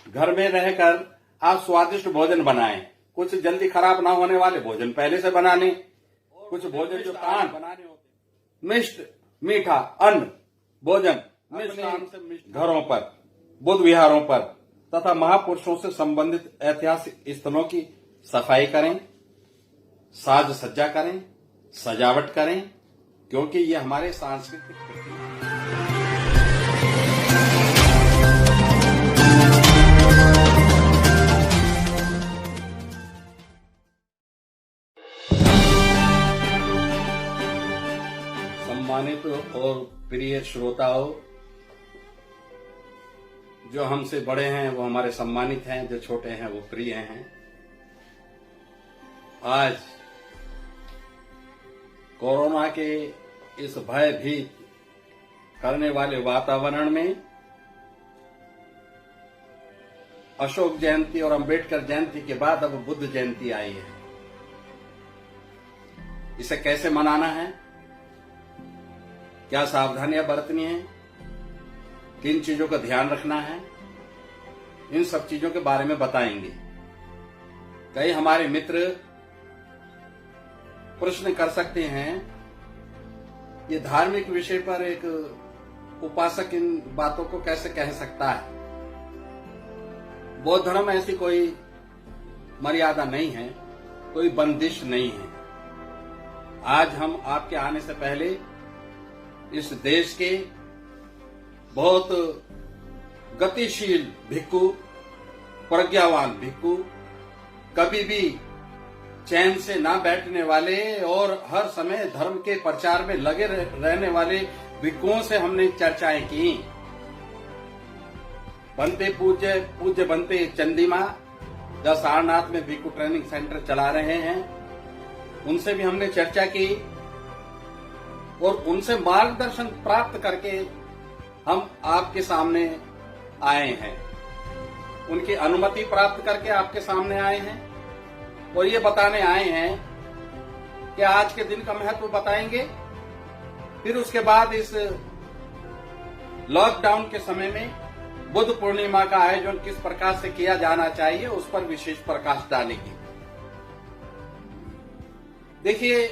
घर में रहकर आप स्वादिष्ट भोजन बनाएं। कुछ जल्दी खराब ना होने वाले भोजन पहले से बना लें। कुछ भोजन जो तान बनाने होते, मिष्ट मीठा अन्न भोजन मिष्ट घरों पर, बुद्ध विहारों पर तथा महापुरुषों से संबंधित ऐतिहासिक स्थलों की सफाई करें, साज सज्जा करें, सजावट करें, क्योंकि ये हमारे सांस्कृतिक सम्मानित और प्रिय श्रोताओं, जो हमसे बड़े हैं वो हमारे सम्मानित हैं, जो छोटे हैं वो प्रिय हैं। आज कोरोना के इस भयभीत करने वाले वातावरण में अशोक जयंती और अंबेडकर जयंती के बाद अब बुद्ध जयंती आई है। इसे कैसे मनाना है, क्या सावधानियां बरतनी है, किन चीजों का ध्यान रखना है, इन सब चीजों के बारे में बताएंगे। कई हमारे मित्र प्रश्न कर सकते हैं, ये धार्मिक विषय पर एक उपासक इन बातों को कैसे कह सकता है। बौद्ध धर्म में ऐसी कोई मर्यादा नहीं है, कोई बंदिश नहीं है। आज हम आपके आने से पहले इस देश के बहुत गतिशील भिक्खु, प्रज्ञावान भिक्खु, कभी भी चैन से ना बैठने वाले और हर समय धर्म के प्रचार में लगे रहने वाले भिक्खुओं से हमने चर्चाएं की। बनते पूज्य बनते चंदीमा, जो सारनाथ में भिक्खु ट्रेनिंग सेंटर चला रहे हैं, उनसे भी हमने चर्चा की और उनसे मार्गदर्शन प्राप्त करके हम आपके सामने आए हैं। उनकी अनुमति प्राप्त करके आपके सामने आए हैं और ये बताने आए हैं कि आज के दिन का महत्व बताएंगे। फिर उसके बाद इस लॉकडाउन के समय में बुद्ध पूर्णिमा का आयोजन किस प्रकार से किया जाना चाहिए उस पर विशेष प्रकाश डालेंगे। देखिए,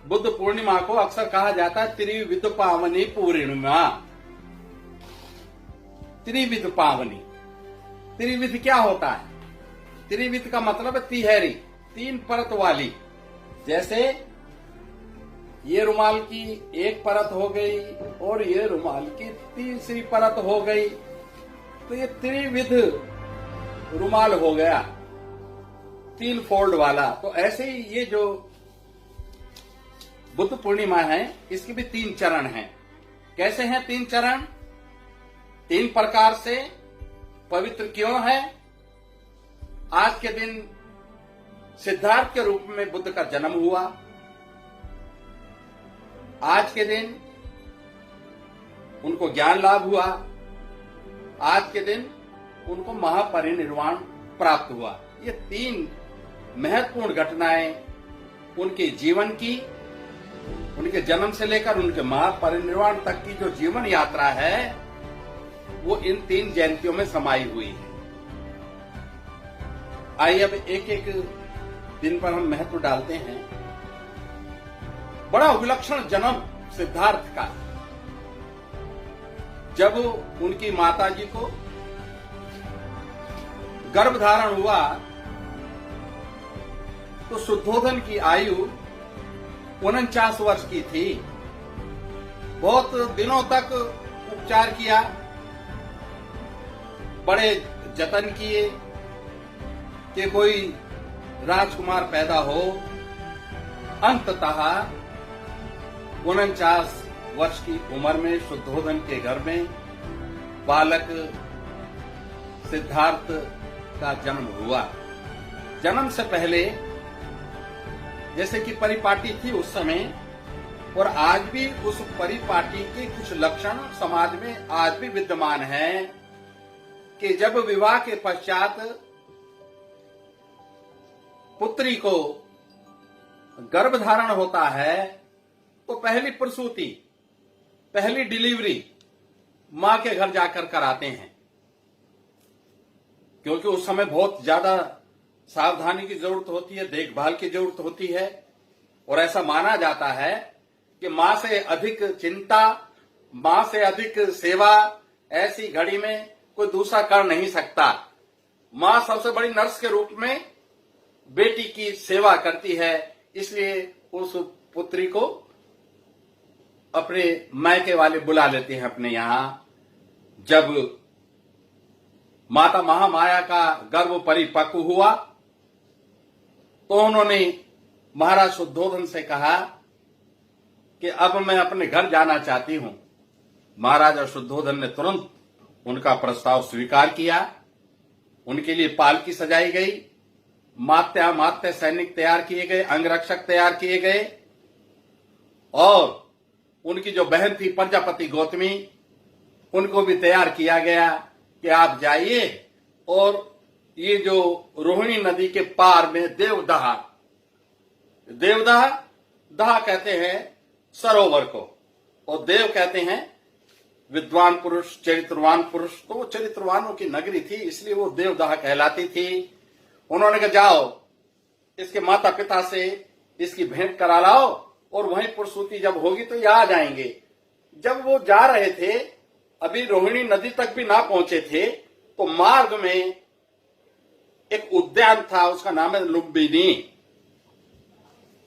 बुद्ध पूर्णिमा को अक्सर कहा जाता है त्रिविध पावनी पूर्णिमा। त्रिविध पावनी, त्रिविध क्या होता है? त्रिविध का मतलब है तिहरी, तीन परत वाली। जैसे ये रुमाल की एक परत हो गई और ये रुमाल की तीसरी परत हो गई, तो ये त्रिविध रुमाल हो गया, तीन फोल्ड वाला। तो ऐसे ही ये जो बुद्ध पूर्णिमा है, इसके भी तीन चरण हैं। कैसे हैं तीन चरण? तीन प्रकार से पवित्र क्यों है? आज के दिन सिद्धार्थ के रूप में बुद्ध का जन्म हुआ। आज के दिन उनको ज्ञान लाभ हुआ। आज के दिन उनको महापरिनिर्वाण प्राप्त हुआ। ये तीन महत्वपूर्ण घटनाएं उनके जीवन की, उनके जन्म से लेकर उनके महापरिनिर्वाण तक की जो जीवन यात्रा है, वो इन तीन जयंतियों में समाई हुई है। आइए अब एक एक दिन पर हम महत्व डालते हैं। बड़ा विलक्षण जन्म सिद्धार्थ का। जब उनकी माताजी को गर्भधारण हुआ तो शुद्धोधन की आयु 49 वर्ष की थी। बहुत दिनों तक उपचार किया, बड़े जतन किए कि कोई राजकुमार पैदा हो। अंततः 49 वर्ष की उम्र में शुद्धोधन के घर में बालक सिद्धार्थ का जन्म हुआ। जन्म से पहले जैसे कि परिपाटी थी उस समय, और आज भी उस परिपाटी के कुछ लक्षण समाज में आज भी विद्यमान हैं कि जब विवाह के पश्चात पुत्री को गर्भधारण होता है तो पहली प्रसूति, पहली डिलीवरी मां के घर जाकर कराते हैं। क्योंकि उस समय बहुत ज्यादा सावधानी की जरूरत होती है, देखभाल की जरूरत होती है। और ऐसा माना जाता है कि मां से अधिक चिंता, मां से अधिक सेवा ऐसी घड़ी में कोई दूसरा कर नहीं सकता। मां सबसे बड़ी नर्स के रूप में बेटी की सेवा करती है, इसलिए उस पुत्री को अपने मायके वाले बुला लेते हैं अपने यहां। जब माता महामाया का गर्भ परिपक्व हुआ तो उन्होंने महाराज शुद्धोधन से कहा कि अब मैं अपने घर जाना चाहती हूं। महाराजा शुद्धोधन ने तुरंत उनका प्रस्ताव स्वीकार किया। उनके लिए पालकी सजाई गई, मात्य सैनिक तैयार किए गए, अंगरक्षक तैयार किए गए, और उनकी जो बहन थी प्रजापति गौतमी, उनको भी तैयार किया गया कि आप जाइए और ये जो रोहिणी नदी के पार में देवदहा दहा कहते हैं सरोवर को, और देव कहते हैं विद्वान पुरुष, चरित्रवान पुरुष। तो वो चरित्रवानों की नगरी थी, इसलिए वो देवदहा कहलाती थी। उन्होंने कहा जाओ इसके माता पिता से इसकी भेंट करा लाओ, और वहीं पुरसूती जब होगी तो ये आ जाएंगे। जब वो जा रहे थे, अभी रोहिणी नदी तक भी ना पहुंचे थे, तो मार्ग में एक उद्यान था, उसका नाम है लुम्बिनी।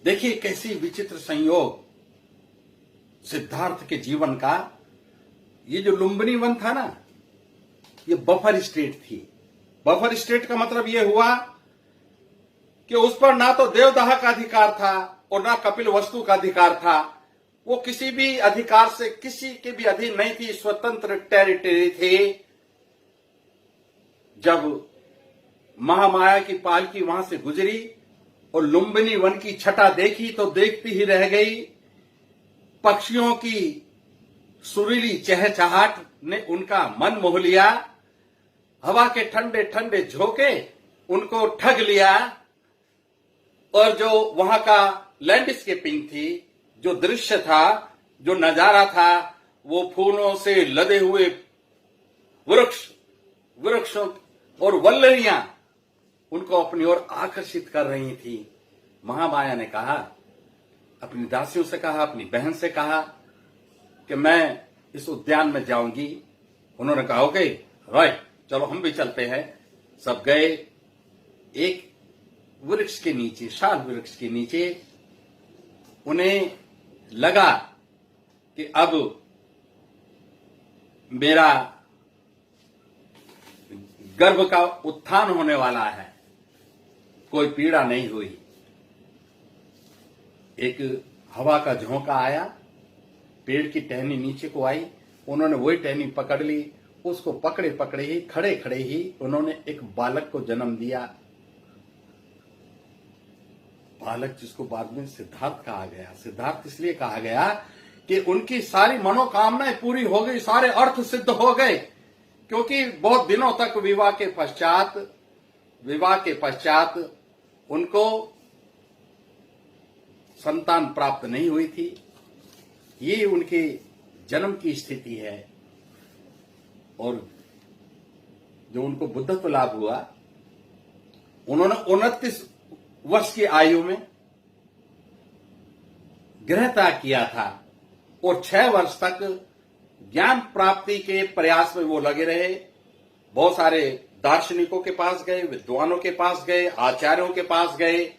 देखिए कैसी विचित्र संयोग सिद्धार्थ के जीवन का। ये जो लुम्बिनी वन था ना, ये बफर स्टेट थी। बफर स्टेट का मतलब ये हुआ कि उस पर ना तो देवदहा का अधिकार था और ना कपिल वस्तु का अधिकार था। वो किसी भी अधिकार से किसी के भी अधीन नहीं थी, स्वतंत्र टेरिटरी थी। जब महामाया की पालकी वहां से गुजरी और लुम्बिनी वन की छटा देखी तो देखती ही रह गई। पक्षियों की सुरीली चहचहाट ने उनका मन मोह लिया, हवा के ठंडे ठंडे झोंके उनको ठग लिया, और जो वहां का लैंडस्केपिंग थी, जो दृश्य था, जो नजारा था, वो फूलों से लदे हुए वृक्षों और वल्लरियां उनको अपनी ओर आकर्षित कर रही थी। महामाया ने कहा, अपनी दासियों से कहा, अपनी बहन से कहा कि मैं इस उद्यान में जाऊंगी। उन्होंने कहा ओके राइट, चलो हम भी चलते हैं। सब गए। एक वृक्ष के नीचे, शाल वृक्ष के नीचे उन्हें लगा कि अब मेरा गर्भ का उत्थान होने वाला है। कोई पीड़ा नहीं हुई। एक हवा का झोंका आया, पेड़ की टहनी नीचे को आई, उन्होंने वही टहनी पकड़ ली। उसको पकड़े पकड़े ही, खड़े खड़े ही उन्होंने एक बालक को जन्म दिया। बालक जिसको बाद में सिद्धार्थ कहा गया। सिद्धार्थ इसलिए कहा गया कि उनकी सारी मनोकामनाएं पूरी हो गई, सारे अर्थ सिद्ध हो गए। क्योंकि बहुत दिनों तक विवाह के पश्चात उनको संतान प्राप्त नहीं हुई थी। ये उनके जन्म की स्थिति है। और जो उनको बुद्धत्व लाभ हुआ, उन्होंने 29 वर्ष की आयु में गृह त्याग किया था, और 6 वर्ष तक ज्ञान प्राप्ति के प्रयास में वो लगे रहे। बहुत सारे दार्शनिकों के पास गए, विद्वानों के पास गए, आचार्यों के पास गए,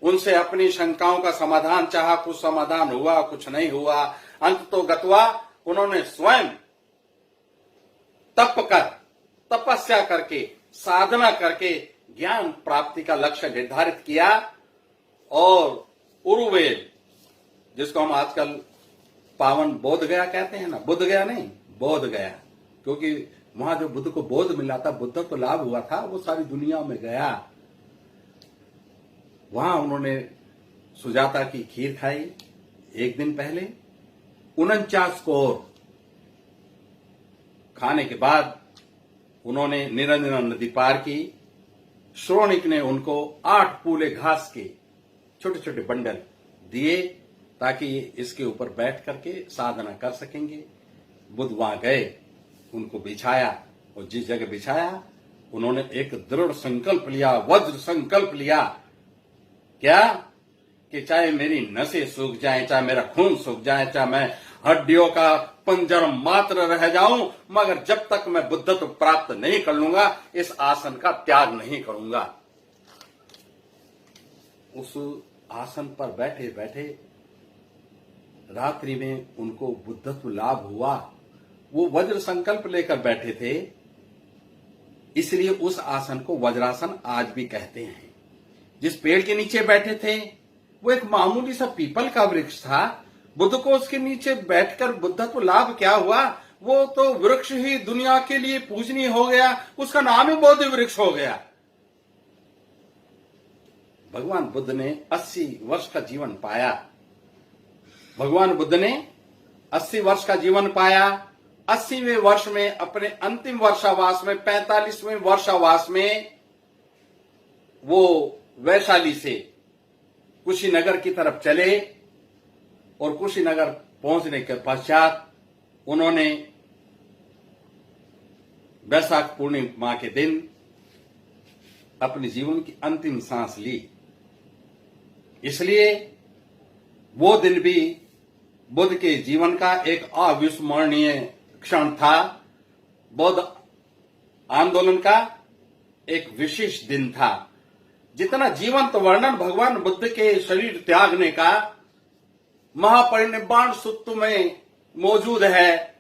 उनसे अपनी शंकाओं का समाधान चाहा। कुछ समाधान हुआ, कुछ नहीं हुआ। अंत तो गत्वा उन्होंने स्वयं तपस्या करके, साधना करके ज्ञान प्राप्ति का लक्ष्य निर्धारित किया। और उरुवेद, जिसको हम आजकल पावन बोध गया कहते हैं ना, बुद्ध गया नहीं, बोध गया, क्योंकि वहां जो बुद्ध को बोध मिला था, बुद्ध को लाभ हुआ था, वो सारी दुनिया में गया। वहां उन्होंने सुजाता की खीर खाई एक दिन पहले। 49 कोर खाने के बाद उन्होंने निरंजना नदी पार की। श्रोणिक ने उनको 8 पूले घास के छोटे छोटे बंडल दिए ताकि इसके ऊपर बैठ करके साधना कर सकेंगे। बुद्ध वहां गए, उनको बिछाया, और जिस जगह बिछाया उन्होंने एक दृढ़ संकल्प लिया, वज्र संकल्प लिया। क्या? कि चाहे मेरी नसें सूख जाएं, चाहे मेरा खून सूख जाए, चाहे मैं हड्डियों का पंजर मात्र रह जाऊं, मगर जब तक मैं बुद्धत्व प्राप्त नहीं कर लूंगा, इस आसन का त्याग नहीं करूंगा। उस आसन पर बैठे बैठे रात्रि में उनको बुद्धत्व लाभ हुआ। वो वज्र संकल्प लेकर बैठे थे, इसलिए उस आसन को वज्रासन आज भी कहते हैं। जिस पेड़ के नीचे बैठे थे वो एक मामूली सा पीपल का वृक्ष था। बुद्ध को उसके नीचे बैठकर बुद्धत्व लाभ क्या हुआ? वो तो वृक्ष ही दुनिया के लिए पूजनीय हो गया, उसका नाम ही बोधि वृक्ष हो गया। भगवान बुद्ध ने 80 वर्ष का जीवन पाया। भगवान बुद्ध ने 80 वर्ष का जीवन पाया। 80वें वर्ष में, अपने अंतिम वर्षावास में, 45वें वर्षावास में वो वैशाली से कुशीनगर की तरफ चले और कुशीनगर पहुंचने के पश्चात उन्होंने वैशाख पूर्णिमा के दिन अपने जीवन की अंतिम सांस ली। इसलिए वो दिन भी बुद्ध के जीवन का एक अविस्मरणीय क्षण था। बौद्ध आंदोलन का एक विशेष दिन था। जितना जीवंत वर्णन भगवान बुद्ध के शरीर त्यागने का महापरिनिर्वाण सूत्र में मौजूद है,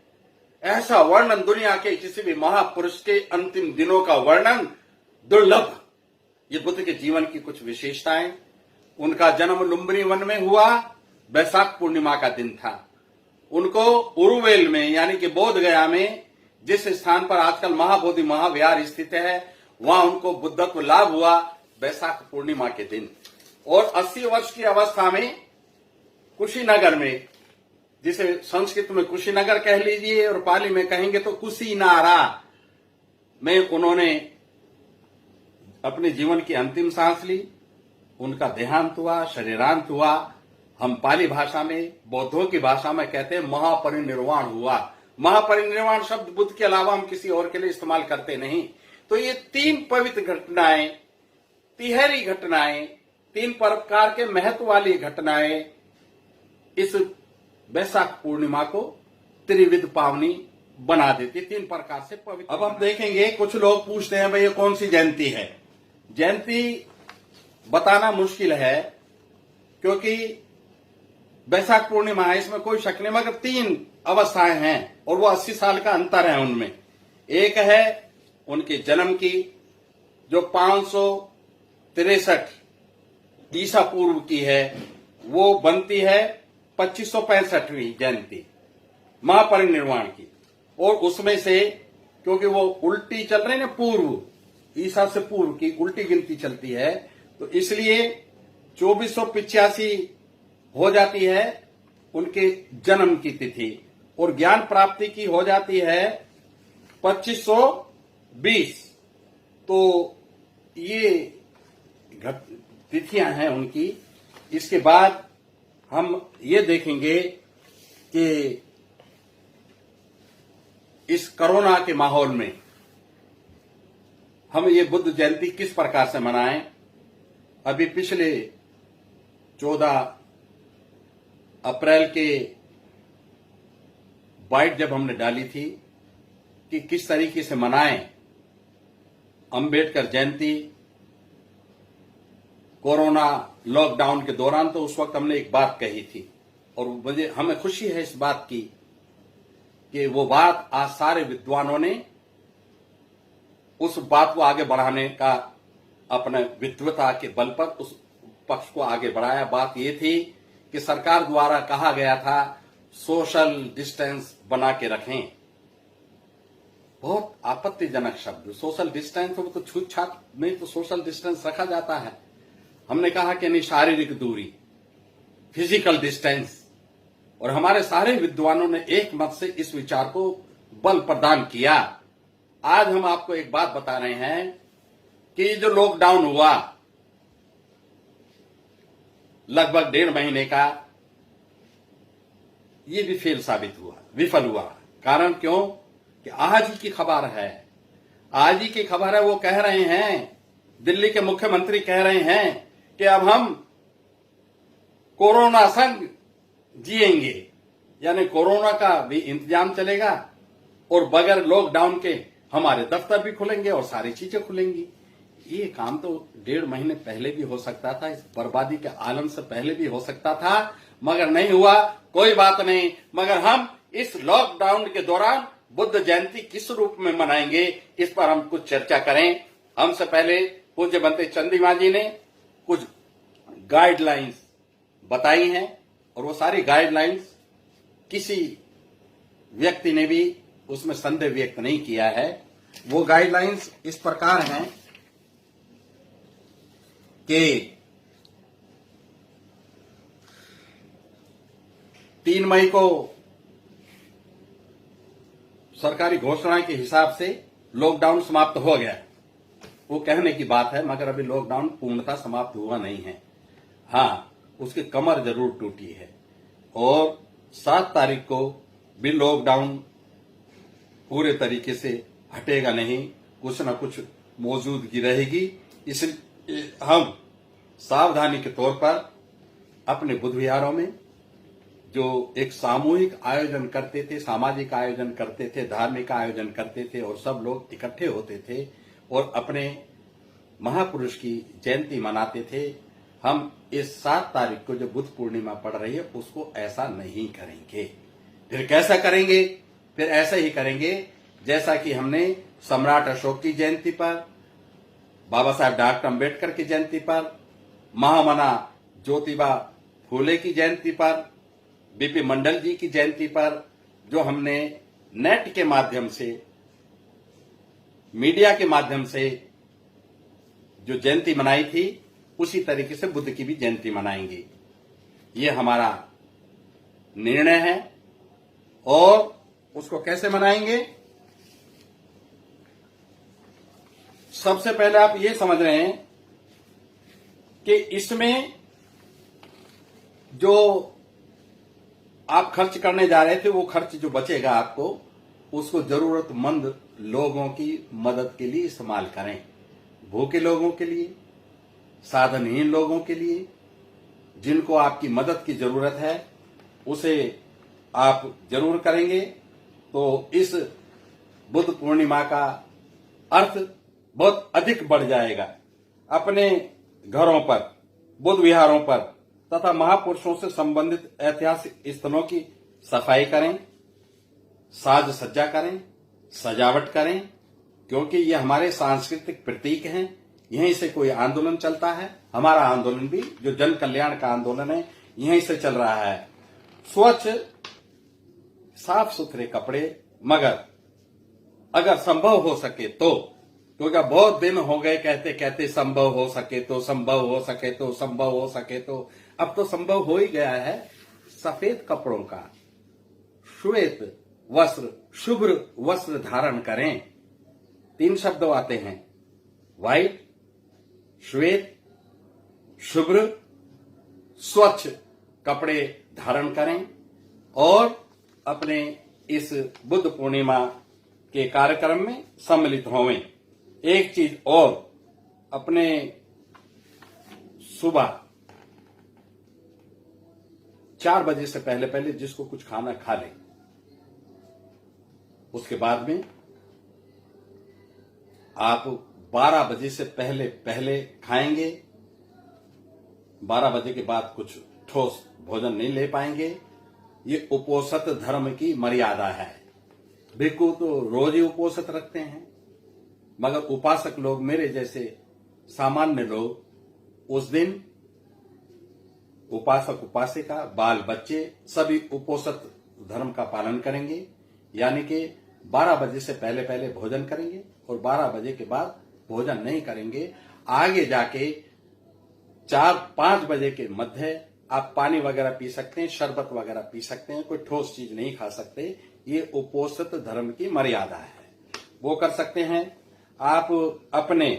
ऐसा वर्णन दुनिया के किसी भी महापुरुष के अंतिम दिनों का वर्णन दुर्लभ। ये बुद्ध के जीवन की कुछ विशेषताएं। उनका जन्म लुम्बिनी वन में हुआ, वैशाख पूर्णिमा का दिन था। उनको उरुवेल में यानी कि बोध गया में, जिस स्थान पर आजकल महाबोधि महाविहार स्थित है, वहां उनको बुद्धत्व लाभ हुआ वैशाख पूर्णिमा के दिन। और 80 वर्ष की अवस्था में कुशीनगर में, जिसे संस्कृत में कुशीनगर कह लीजिए और पाली में कहेंगे तो कुशीनारा में, उन्होंने अपने जीवन की अंतिम सांस ली। उनका देहांत हुआ, शरीरांत हुआ। हम पाली भाषा में, बौद्धों की भाषा में कहते हैं महापरिनिर्वाण हुआ। महापरिनिर्वाण शब्द बुद्ध के अलावा हम किसी और के लिए इस्तेमाल करते नहीं। तो ये 3 पवित्र घटनाएं, तिहरी घटनाएं, 3 प्रकार के महत्व वाली घटनाएं इस वैशाख पूर्णिमा को त्रिविध पावनी बना देती, 3 प्रकार से पवित्र। अब हम देखेंगे, कुछ लोग पूछते हैं भाई ये कौन सी जयंती है। जयंती बताना मुश्किल है क्योंकि वैशाख पूर्णिमा है, इसमें कोई शक नहीं, मगर 3 अवस्थाएं हैं और वो 80 साल का अंतर है उनमें। एक है उनके जन्म की, जो 563 ईसा पूर्व की है, वो बनती है 2565वीं जयंती महापरिनिर्वाण की। और उसमें से क्योंकि वो उल्टी चल रही है ना, पूर्व ईसा से पूर्व की उल्टी गिनती चलती है, तो इसलिए 2485 हो जाती है उनके जन्म की तिथि, और ज्ञान प्राप्ति की हो जाती है 2520। तो ये तिथियां हैं उनकी। इसके बाद हम ये देखेंगे कि इस कोरोना के माहौल में हम ये बुद्ध जयंती किस प्रकार से मनाएं। अभी पिछले 14 अप्रैल के बाइट जब हमने डाली थी कि किस तरीके से मनाएं अंबेडकर जयंती कोरोना लॉकडाउन के दौरान, तो उस वक्त हमने एक बात कही थी और मुझे हमें खुशी है इस बात की कि वो बात आज सारे विद्वानों ने उस बात को आगे बढ़ाने का अपने विद्वता के बल पर उस पक्ष को आगे बढ़ाया। बात ये थी कि सरकार द्वारा कहा गया था सोशल डिस्टेंस बना के रखें। बहुत आपत्तिजनक शब्द सोशल डिस्टेंस, वो तो छूत-छात में तो सोशल डिस्टेंस रखा जाता है। हमने कहा कि नहीं, शारीरिक दूरी, फिजिकल डिस्टेंस। और हमारे सारे विद्वानों ने एक मत से इस विचार को बल प्रदान किया। आज हम आपको एक बात बता रहे हैं कि जो लॉकडाउन हुआ लगभग 1.5 महीने का, ये भी फेल साबित हुआ, विफल हुआ। कारण क्यों? कि आज ही की खबर है, आज ही की खबर है, वो कह रहे हैं, दिल्ली के मुख्यमंत्री कह रहे हैं कि अब हम कोरोना संग जिएंगे, यानी कोरोना का भी इंतजाम चलेगा और बगैर लॉकडाउन के हमारे दफ्तर भी खुलेंगे और सारी चीजें खुलेंगी। ये काम तो 1.5 महीने पहले भी हो सकता था, इस बर्बादी के आलम से पहले भी हो सकता था, मगर नहीं हुआ। कोई बात नहीं, मगर हम इस लॉकडाउन के दौरान बुद्ध जयंती किस रूप में मनाएंगे, इस पर हम कुछ चर्चा करें। हमसे पहले पूज्य बनते चंदीमा जी ने कुछ गाइडलाइंस बताई हैं और वो सारी गाइडलाइंस किसी व्यक्ति ने भी उसमें संदेह व्यक्त नहीं किया है। वो गाइडलाइंस इस प्रकार हैं कि 3 मई को सरकारी घोषणा के हिसाब से लॉकडाउन समाप्त हो गया। वो कहने की बात है, मगर अभी लॉकडाउन पूर्णतः समाप्त हुआ नहीं है। हाँ, उसकी कमर जरूर टूटी है और 7 तारीख को भी लॉकडाउन पूरे तरीके से हटेगा नहीं, कुछ न कुछ मौजूदगी रहेगी। इसलिए हम सावधानी के तौर पर अपने बुद्ध विहारों में जो एक सामूहिक आयोजन करते थे, सामाजिक आयोजन करते थे, धार्मिक आयोजन करते थे और सब लोग इकट्ठे होते थे और अपने महापुरुष की जयंती मनाते थे, हम इस 7 तारीख को जो बुद्ध पूर्णिमा पड़ रही है उसको ऐसा नहीं करेंगे। फिर कैसा करेंगे? फिर ऐसा ही करेंगे जैसा कि हमने सम्राट अशोक की जयंती पर, बाबा साहब डॉक्टर अम्बेडकर की जयंती पर, महामना ज्योतिबा फूले की जयंती पर, बीपी मंडल जी की जयंती पर जो हमने नेट के माध्यम से, मीडिया के माध्यम से जो जयंती मनाई थी, उसी तरीके से बुद्ध की भी जयंती मनाएंगे। ये हमारा निर्णय है। और उसको कैसे मनाएंगे? सबसे पहले आप ये समझ रहे हैं कि इसमें जो आप खर्च करने जा रहे थे, वो खर्च जो बचेगा आपको, उसको जरूरतमंद लोगों की मदद के लिए इस्तेमाल करें। भूखे लोगों के लिए, साधनहीन लोगों के लिए, जिनको आपकी मदद की जरूरत है, उसे आप जरूर करेंगे तो इस बुद्ध पूर्णिमा का अर्थ बहुत अधिक बढ़ जाएगा। अपने घरों पर, बुद्ध विहारों पर तथा महापुरुषों से संबंधित ऐतिहासिक स्थलों की सफाई करें, साज सज्जा करें, सजावट करें, क्योंकि ये हमारे सांस्कृतिक प्रतीक हैं। यहीं से कोई आंदोलन चलता है। हमारा आंदोलन भी जो जन कल्याण का आंदोलन है, यहीं से चल रहा है। स्वच्छ साफ सुथरे कपड़े, मगर अगर संभव हो सके तो, क्योंकि बहुत दिन हो गए कहते कहते संभव हो सके तो, संभव हो सके तो, संभव हो सके तो, अब तो संभव हो ही गया है। सफेद कपड़ों का, श्वेत वस्त्र, शुभ्र वस्त्र धारण करें। 3 शब्द आते हैं, व्हाइट, श्वेत, शुभ्र, स्वच्छ कपड़े धारण करें और अपने इस बुद्ध पूर्णिमा के कार्यक्रम में सम्मिलित होवें। एक चीज और, अपने सुबह 4 बजे से पहले पहले जिसको कुछ खाना खा ले, उसके बाद में आप 12 बजे से पहले पहले खाएंगे। 12 बजे के बाद कुछ ठोस भोजन नहीं ले पाएंगे। ये उपोषित धर्म की मर्यादा है। भिक्षु तो रोज ही उपोषित रखते हैं, मगर उपासक लोग, मेरे जैसे सामान्य लोग, उस दिन उपासक उपासिका, बाल बच्चे सभी उपोषित धर्म का पालन करेंगे, यानी कि 12 बजे से पहले पहले भोजन करेंगे और 12 बजे के बाद भोजन नहीं करेंगे। आगे जाके 4-5 बजे के मध्य आप पानी वगैरह पी सकते हैं, शरबत वगैरह पी सकते हैं, कोई ठोस चीज नहीं खा सकते। ये उपोषित धर्म की मर्यादा है, वो कर सकते हैं। आप अपने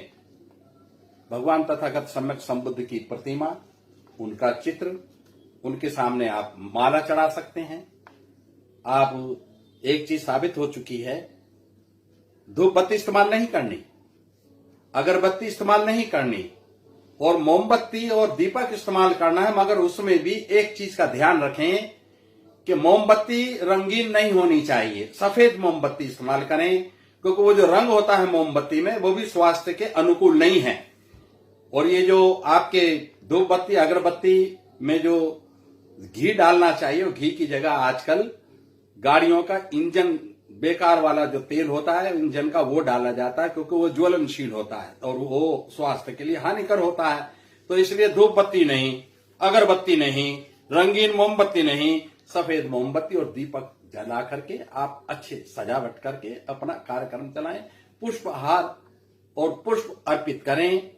भगवान तथागत सम्यक संबुद्ध की प्रतिमा, उनका चित्र, उनके सामने आप माला चढ़ा सकते हैं। आप एक चीज साबित हो चुकी है धूप बत्ती इस्तेमाल नहीं करनी, अगरबत्ती इस्तेमाल नहीं करनी और मोमबत्ती और दीपक इस्तेमाल करना है। मगर उसमें भी एक चीज का ध्यान रखें कि मोमबत्ती रंगीन नहीं होनी चाहिए, सफेद मोमबत्ती इस्तेमाल करें, क्योंकि वो जो रंग होता है मोमबत्ती में वो भी स्वास्थ्य के अनुकूल नहीं है। और ये जो आपके धूप बत्ती अगरबत्ती में जो घी डालना चाहिए, वो घी की जगह आजकल गाड़ियों का इंजन बेकार वाला जो तेल होता है इंजन का, वो डाला जाता है, क्योंकि वो ज्वलनशील होता है और वो स्वास्थ्य के लिए हानिकर होता है। तो इसलिए धूप बत्ती नहीं, अगरबत्ती नहीं, रंगीन मोमबत्ती नहीं, सफेद मोमबत्ती और दीपक जला करके आप अच्छे सजावट करके अपना कार्यक्रम चलाएं। पुष्पहार और पुष्प अर्पित करें।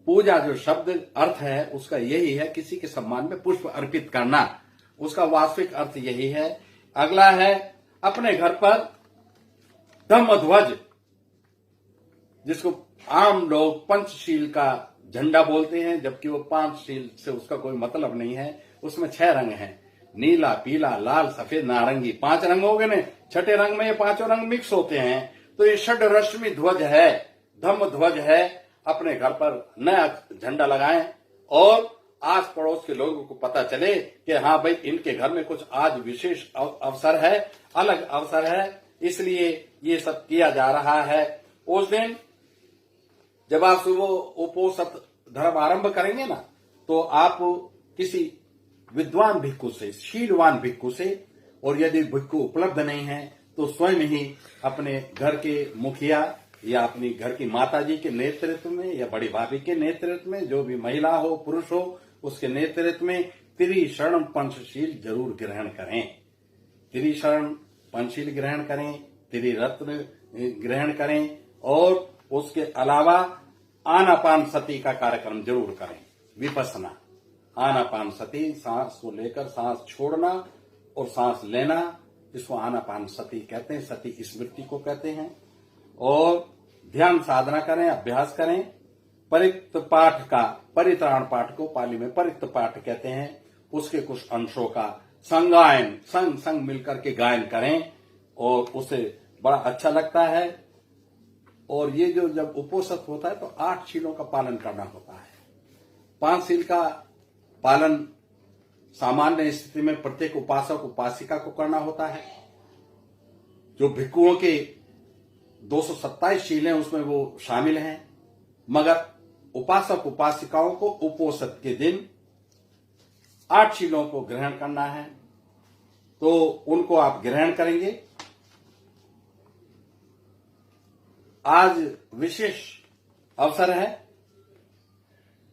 पूजा जो शब्द अर्थ है उसका यही है, किसी के सम्मान में पुष्प अर्पित करना, उसका वास्तविक अर्थ यही है। अगला है अपने घर पर धम्म ध्वज, जिसको आम लोग पंचशील का झंडा बोलते हैं, जबकि वो पांचशील से उसका कोई मतलब नहीं है। उसमें 6 रंग हैं, नीला, पीला, लाल, सफेद, नारंगी, 5 रंग हो गए ना। छठे रंग में ये 5 रंग मिक्स होते हैं, तो ये षड रश्मि ध्वज है, धम्म ध्वज है। अपने घर पर नया झंडा लगाएं और आस पड़ोस के लोगों को पता चले कि हाँ भाई इनके घर में कुछ आज विशेष अवसर है, अलग अवसर है, इसलिए ये सब किया जा रहा है। उस दिन जब आप सुबह उपोषित धर्म आरंभ करेंगे ना, तो आप किसी विद्वान भिक्षु से, शीलवान भिक्षु से, और यदि भिक्षु उपलब्ध नहीं है तो स्वयं ही अपने घर के मुखिया या अपनी घर की माताजी के नेतृत्व में या बड़ी भाभी के नेतृत्व में, जो भी महिला हो पुरुष हो उसके नेतृत्व में त्रिशरण पंचशील जरूर ग्रहण करें। त्रिशरण पंचशील ग्रहण करें, त्रिरत्न ग्रहण करें और उसके अलावा आनापान सती का कार्यक्रम जरूर करें। विपස්සना, आनापान सती, सांस को लेकर सांस छोड़ना और सांस लेना, इसको आनापान सती कहते हैं, सती स्मृति को कहते हैं। और ध्यान साधना करें, अभ्यास करें। परिक्त पाठ का, परित्राण पाठ को पाली में परिक्त पाठ कहते हैं, उसके कुछ अंशों का संगायन, संग मिलकर के गायन करें और उसे बड़ा अच्छा लगता है। और ये जो जब उपोषित होता है तो 8 शीलों का पालन करना होता है। 5 शील का पालन सामान्य स्थिति में प्रत्येक उपासक उपासिका को करना होता है। जो भिक्षुओं के 227 शील हैं उसमें वो शामिल हैं, मगर उपासक उपासिकाओं को उपोषित के दिन 8 शीलों को ग्रहण करना है, तो उनको आप ग्रहण करेंगे। आज विशेष अवसर है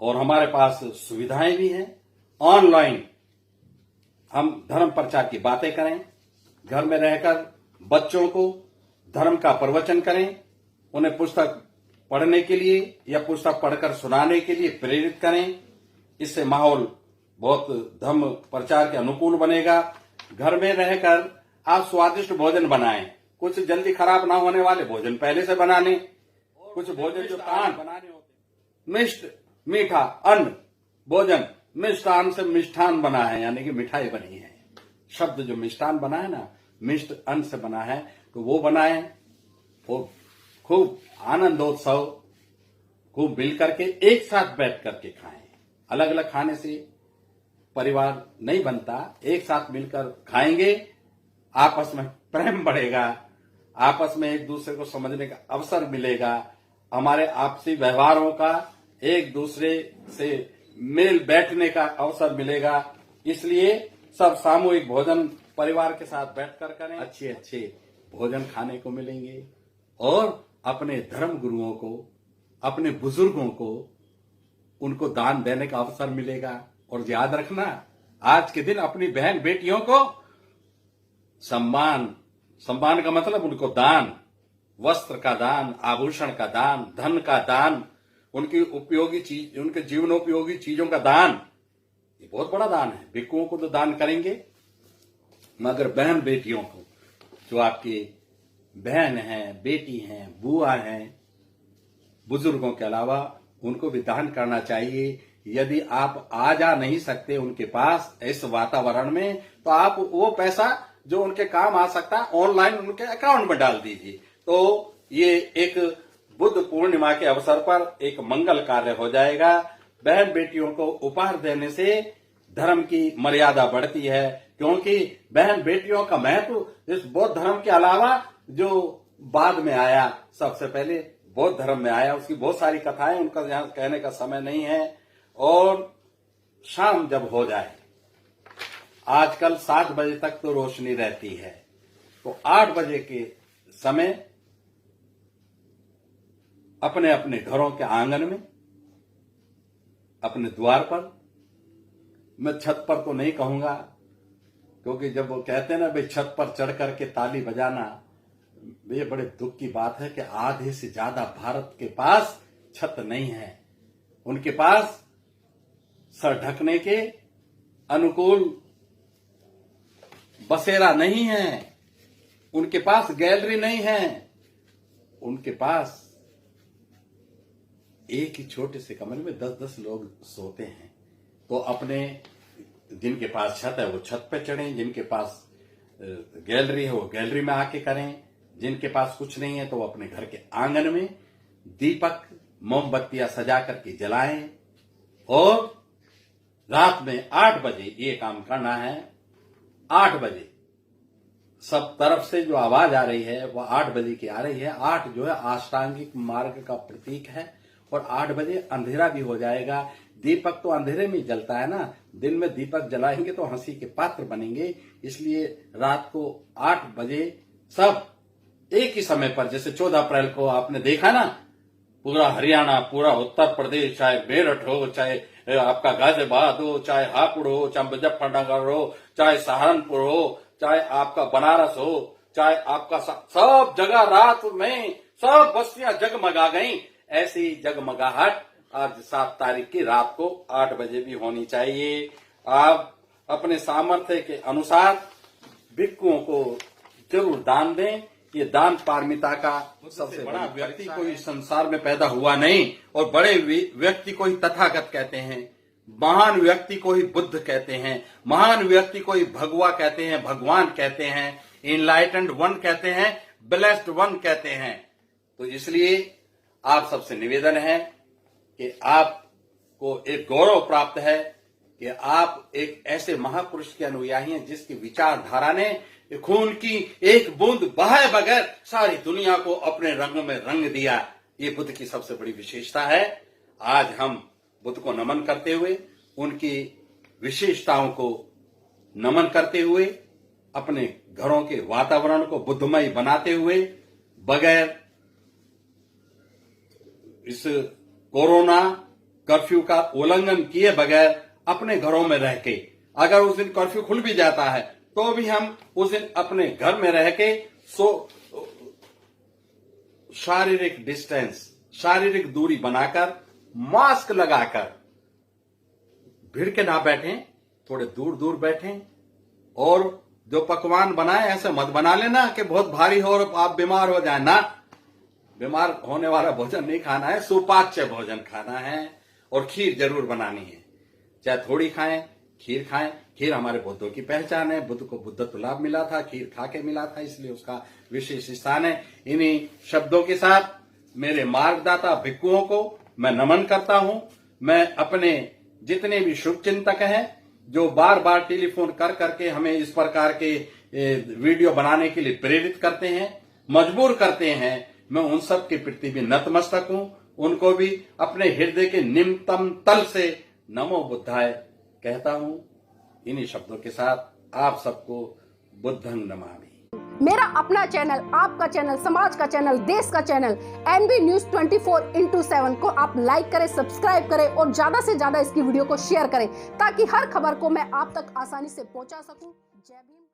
और हमारे पास सुविधाएं भी हैं। ऑनलाइन हम धर्म प्रचार की बातें करें, घर में रहकर बच्चों को धर्म का प्रवचन करें, उन्हें पुस्तक पढ़ने के लिए या पुस्तक पढ़कर सुनाने के लिए प्रेरित करें। इससे माहौल बहुत धर्म प्रचार के अनुकूल बनेगा। घर में रहकर आप स्वादिष्ट भोजन बनाएं, कुछ जल्दी खराब ना होने वाले भोजन पहले से बना लें। कुछ भोजन जो तान बनाने होते, मिष्ट मीठा अन्न भोजन, मिष्टान से मिष्ठान बना है, यानी कि मिठाई बनी है। शब्द जो मिष्ठान बना है ना, मिष्ट अन्न से बना है, तो वो बनाएं। वो खूब आनंदोत्सव, खूब मिल करके एक साथ बैठ करके खाएं। अलग अलग खाने से परिवार नहीं बनता, एक साथ मिलकर खाएंगे, आपस में प्रेम बढ़ेगा, आपस में एक दूसरे को समझने का अवसर मिलेगा, हमारे आपसी व्यवहारों का एक दूसरे से मेल बैठने का अवसर मिलेगा। इसलिए सब सामूहिक भोजन परिवार के साथ बैठकर करें, अच्छे अच्छे भोजन खाने को मिलेंगे और अपने धर्म गुरुओं को, अपने बुजुर्गों को, उनको दान देने का अवसर मिलेगा। और याद रखना, आज के दिन अपनी बहन बेटियों को सम्मान, सम्मान का मतलब उनको दान, वस्त्र का दान, आभूषण का दान, धन का दान, उनकी उपयोगी चीज, उनके जीवनोपयोगी चीजों का दान, ये बहुत बड़ा दान है। भिक्षुओं को तो दान करेंगे, मगर बहन बेटियों को, जो आपकी बहन है, बेटी हैं, बुआ हैं, बुजुर्गों के अलावा उनको भी दान करना चाहिए। यदि आप आ जा नहीं सकते उनके पास इस वातावरण में, तो आप वो पैसा जो उनके काम आ सकता है ऑनलाइन उनके अकाउंट में डाल दीजिए। तो ये एक बुद्ध पूर्णिमा के अवसर पर एक मंगल कार्य हो जाएगा। बहन बेटियों को उपहार देने से धर्म की मर्यादा बढ़ती है, क्योंकि बहन बेटियों का महत्व इस बौद्ध धर्म के अलावा जो बाद में आया, सबसे पहले बौद्ध धर्म में आया, उसकी बहुत सारी कथाएं, उनका यहाँ कहने का समय नहीं है। और शाम जब हो जाए, आजकल 7 बजे तक तो रोशनी रहती है, तो 8 बजे के समय अपने अपने घरों के आंगन में, अपने द्वार पर, मैं छत पर तो नहीं कहूंगा, क्योंकि जब वो कहते हैं ना भाई छत पर चढ़ करके ताली बजाना, ये बड़े दुख की बात है कि आधे से ज्यादा भारत के पास छत नहीं है। उनके पास सर ढकने के अनुकूल बसेरा नहीं है, उनके पास गैलरी नहीं है, उनके पास एक ही छोटे से कमरे में 10-10 लोग सोते हैं। तो अपने जिनके पास छत है वो छत पे चढ़ें, जिनके पास गैलरी है वो गैलरी में आके करें, जिनके पास कुछ नहीं है तो वो अपने घर के आंगन में दीपक मोमबत्तियां सजा करके जलाएं। और रात में 8 बजे ये काम करना है। 8 बजे सब तरफ से जो आवाज आ रही है वो 8 बजे की आ रही है। 8 जो है अष्टांगिक मार्ग का प्रतीक है, और 8 बजे अंधेरा भी हो जाएगा। दीपक तो अंधेरे में जलता है ना, दिन में दीपक जलाएंगे तो हंसी के पात्र बनेंगे। इसलिए रात को 8 बजे सब एक ही समय पर, जैसे 14 अप्रैल को आपने देखा ना, पूरा हरियाणा, पूरा उत्तर प्रदेश, चाहे मेरठ हो, चाहे आपका गाजियाबाद हो, चाहे हापुड़ हो, चाहे मुजफ्फरनगर हो, चाहे सहारनपुर हो, चाहे आपका बनारस हो, चाहे आपका सब जगह रात में सब बस्तियां जगमगा गई। ऐसी जगमगाहट आज 7 तारीख की रात को 8 बजे भी होनी चाहिए। आप अपने सामर्थ्य के अनुसार भिक्षुओं को जरूर दान दें। ये दान पारमिता का सबसे बड़ा व्यक्ति कोई संसार में पैदा हुआ नहीं, और बड़े व्यक्ति को ही तथागत कहते हैं, महान व्यक्ति को ही बुद्ध कहते हैं, महान व्यक्ति को ही भगवा कहते हैं, भगवान कहते हैं, इनलाइटेंड वन कहते हैं, ब्लेस्ड वन कहते हैं। तो इसलिए आप सबसे निवेदन है कि आपको एक गौरव प्राप्त है कि आप एक ऐसे महापुरुष के अनुयायी हैं जिसकी विचारधारा ने खून की एक बूंद बहाए बगैर सारी दुनिया को अपने रंगों में रंग दिया। ये बुद्ध की सबसे बड़ी विशेषता है। आज हम बुद्ध को नमन करते हुए, उनकी विशेषताओं को नमन करते हुए, अपने घरों के वातावरण को बुद्धमय बनाते हुए, बगैर इस कोरोना कर्फ्यू का उल्लंघन किए बगैर अपने घरों में रह के, अगर उस दिन कर्फ्यू खुल भी जाता है तो भी हम उस दिन अपने घर में रह के शारीरिक डिस्टेंस, शारीरिक दूरी बनाकर, मास्क लगाकर भिड़ के ना बैठें, थोड़े दूर दूर बैठें। और जो पकवान बनाए ऐसे मत बना लेना कि बहुत भारी हो और आप बीमार हो जाए ना। बीमार होने वाला भोजन नहीं खाना है, सुपाच्य भोजन खाना है। और खीर जरूर बनानी है, चाहे थोड़ी खाएं, खीर खाएं। खीर हमारे बुद्धों की पहचान है, बुद्ध को बुद्धत्व लाभ मिला था, खीर खा के मिला था, इसलिए उसका विशेष स्थान है। इन्हीं शब्दों के साथ मेरे मार्गदाता भिक्षुओं को मैं नमन करता हूं। मैं अपने जितने भी शुभ चिंतक हैं जो बार बार टेलीफोन कर करके हमें इस प्रकार के वीडियो बनाने के लिए प्रेरित करते हैं, मजबूर करते हैं, मैं उन सब के प्रति भी नतमस्तक हूं। उनको भी अपने हृदय के निम्नतम तल से नमो बुद्धाय कहता हूं। इन्हीं शब्दों के साथ आप सबको बुद्धं नमामि। मेरा अपना चैनल, आपका चैनल, समाज का चैनल, देश का चैनल एनबी न्यूज 24/7 को आप लाइक करें, सब्सक्राइब करें और ज्यादा से ज्यादा इसकी वीडियो को शेयर करें, ताकि हर खबर को मैं आप तक आसानी से पहुंचा सकूं। जय भीम।